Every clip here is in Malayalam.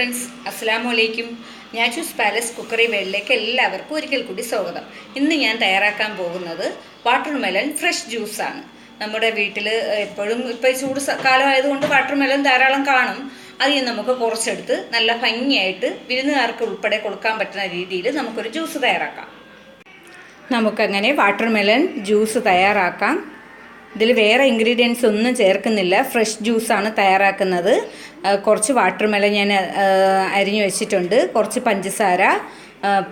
ഫ്രണ്ട്സ്, അസ്സലാമു അലൈക്കും. ഞാൻ ജ്യൂസ് പാലസ് കുക്കറി വേൾഡിലേക്ക് എല്ലാവർക്കും ഒരിക്കൽ കൂടി സ്വാഗതം. ഇന്ന് ഞാൻ തയ്യാറാക്കാൻ പോകുന്നത് വാട്ടർമെലൺ ഫ്രഷ് ജ്യൂസാണ്. നമ്മുടെ വീട്ടിൽ എപ്പോഴും ഇപ്പോൾ ചൂട് കാലം ആയതുകൊണ്ട് വാട്ടർമെലൺ ധാരാളം കാണും. അതിൽ നമുക്ക് കുറച്ചെടുത്ത് നല്ല ഭംഗിയായിട്ട് വിരുന്നുകാർക്ക് ഉൾപ്പെടെ കൊടുക്കാൻ പറ്റുന്ന രീതിയിൽ നമുക്കൊരു ജ്യൂസ് തയ്യാറാക്കാം. നമുക്കങ്ങനെ വാട്ടർമെലൺ ജ്യൂസ് തയ്യാറാക്കാം. ഇതിൽ വേറെ ഇൻഗ്രീഡിയൻസ് ഒന്നും ചേർക്കുന്നില്ല. ഫ്രഷ് ജ്യൂസാണ് തയ്യാറാക്കുന്നത്. കുറച്ച് വാട്ടർമെലൺ ഞാൻ അരിഞ്ഞു വെച്ചിട്ടുണ്ട്, കുറച്ച് പഞ്ചസാര,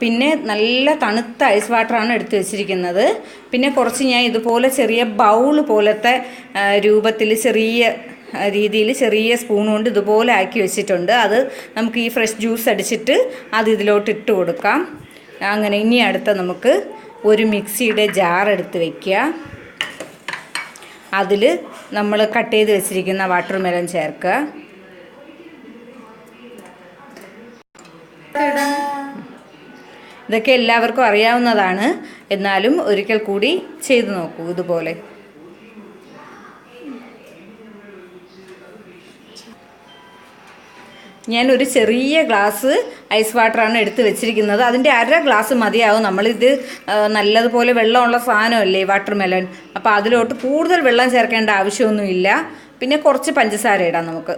പിന്നെ നല്ല തണുത്ത ഐസ് വാട്ടറാണ് എടുത്തു വെച്ചിരിക്കുന്നത്. പിന്നെ കുറച്ച് ഞാൻ ഇതുപോലെ ചെറിയ ബൗൾ പോലത്തെ രൂപത്തിൽ ചെറിയ രീതിയിൽ ചെറിയ സ്പൂൺ കൊണ്ട് ഇതുപോലെ ആക്കി വെച്ചിട്ടുണ്ട്. അത് നമുക്ക് ഈ ഫ്രഷ് ജ്യൂസ് അടിച്ചിട്ട് അത് ഇതിലോട്ട് ഇട്ട് കൊടുക്കാം. അങ്ങനെ ഇനി അടുത്ത നമുക്ക് ഒരു മിക്സിയുടെ ജാർ എടുത്ത് വയ്ക്കുക. അതിൽ നമ്മൾ കട്ട് ചെയ്ത് വെച്ചിരിക്കുന്ന വാട്ടർമെലൺ ചേർക്കുക. ഇതൊക്കെ എല്ലാവർക്കും അറിയാവുന്നതാണ്, എന്നാലും ഒരിക്കൽ കൂടി ചെയ്തു നോക്കൂ. ഇതുപോലെ ഞാനൊരു ചെറിയ ഗ്ലാസ് ഐസ് വാട്ടറാണ് എടുത്ത് വെച്ചിരിക്കുന്നത്. അതിൻ്റെ അര ഗ്ലാസ് മതിയാവും. നമ്മളിത് നല്ലതുപോലെ വെള്ളമുള്ള സാധനമല്ലേ വാട്ടർമെലൺ, അപ്പോൾ അതിലോട്ട് കൂടുതൽ വെള്ളം ചേർക്കേണ്ട ആവശ്യമൊന്നുമില്ല. പിന്നെ കുറച്ച് പഞ്ചസാര ഇടാം നമുക്ക്.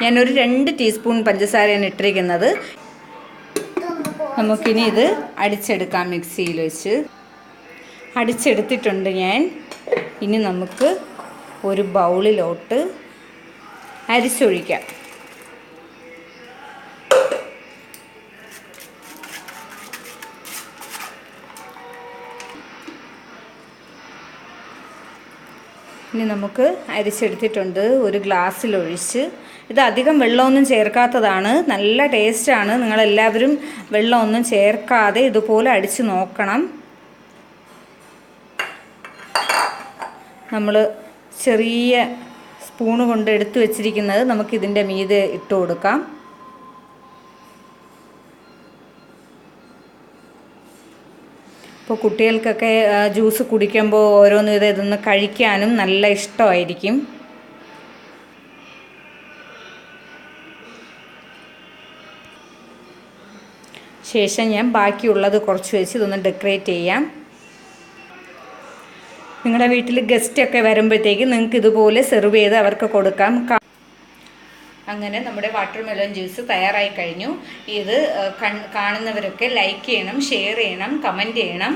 ഞാനൊരു 2 ടീസ്പൂൺ പഞ്ചസാരയാണ് ഇട്ടിരിക്കുന്നത്. നമുക്കിനി ഇത് അടിച്ചെടുക്കാം. മിക്സിയിൽ വെച്ച് അടിച്ചെടുത്തിട്ടുണ്ട് ഞാൻ. ഇനി നമുക്ക് ഒരു ബൗളിലോട്ട് അരിച്ചൊഴിക്കാം. ഇനി നമുക്ക് അരിച്ചെടുത്തിട്ടുണ്ട്. ഒരു ഗ്ലാസ്സിലൊഴിച്ച്, ഇത് അധികം വെള്ളമൊന്നും ചേർക്കാത്തതാണ്, നല്ല ടേസ്റ്റാണ്. നിങ്ങളെല്ലാവരും വെള്ളമൊന്നും ചേർക്കാതെ ഇതുപോലെ അടിച്ച് നോക്കണം. നമ്മൾ ചെറിയ സ്പൂണ് കൊണ്ട് എടുത്തു വെച്ചിരിക്കുന്നത് നമുക്കിതിൻ്റെ മീതെ ഇട്ട് കൊടുക്കാം. ഇപ്പോൾ കുട്ടികൾക്കൊക്കെ ജ്യൂസ് കുടിക്കുമ്പോൾ ഓരോന്നും ഇതൊന്ന് കഴിക്കാനും നല്ല ഇഷ്ടമായിരിക്കും. ശേഷം ഞാൻ ബാക്കിയുള്ളത് കുറച്ച് വെച്ച് ഇതൊന്ന് ഡെക്കറേറ്റ് ചെയ്യാം. നിങ്ങളുടെ വീട്ടിൽ ഗസ്റ്റൊക്കെ വരുമ്പോഴത്തേക്ക് നിങ്ങൾക്ക് ഇതുപോലെ സെർവ് ചെയ്ത് അവർക്ക് കൊടുക്കാം. അങ്ങനെ നമ്മുടെ വാട്ടർമെലൺ ജ്യൂസ് തയ്യാറായി കഴിഞ്ഞു. ഇത് കാണുന്നവരൊക്കെ ലൈക്ക് ചെയ്യണം, ഷെയർ ചെയ്യണം, കമൻറ്റ് ചെയ്യണം.